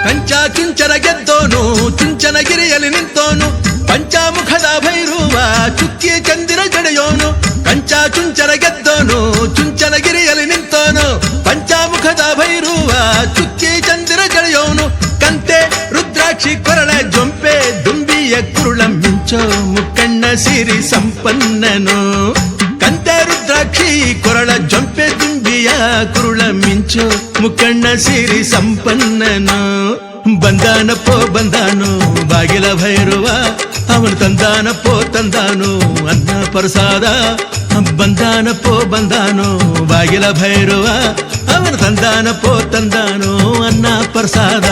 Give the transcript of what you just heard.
ಕಂಚ ಚುಂಚನ ಗೆದ್ದೋನು ಚುಂಚನಗಿರಿಯಲ್ಲಿ ನಿಂತೋನು ಪಂಚಾಮುಖದ ಭೈರವ ಚುಕ್ಕಿ ಚಂದಿರ ಜಡೆಯೋನು ಕಂಚ ಚುಂಚನ ಗೆದ್ದೋನು ಚುಂಚನಗಿರಿಯಲ್ಲಿ ನಿಂತೋನು ಪಂಚಾಮುಖದ ಭೈರವ ಚುಕ್ಕಿ ಚಂದಿರ ಜಡೆಯೋನು ಕಂತೆ ರುದ್ರಾಕ್ಷಿ ಕೊರಳ ಜೊಂಪೆ ದುಂಬಿಯ ಕುರುಳ ಮಿಂಚೋ ಮುಕ್ಕಣ್ಣ ಸಿರಿ ಸಂಪನ್ನನು ಕಂತೆ ರುದ್ರಾಕ್ಷಿ ಕೊರಳ ಜೊಂಪೆ ದುಂಬಿಯ ಕುರುಳ ಮಿಂಚೋ ಮುಕ್ಕಣ್ಣ ಸಿರಿ ಸಂಪನ್ನನು ಬಂದಾನಪ್ಪೋ ಬಂದಾನು ಬಾಗಿಲ ಭೈರವ ಅವನು ತಂದಾನಪ್ಪೋ ತಂದಾನು ಅನ್ನ ಪ್ರಸಾದ ಬಂದಾನಪ್ಪೋ ಬಂದಾನು ಬಾಗಿಲ ಭೈರವ ಅವನು ತಂದಾನಪ್ಪೋ ತಂದಾನು ಅನ್ನ ಪ್ರಸಾದ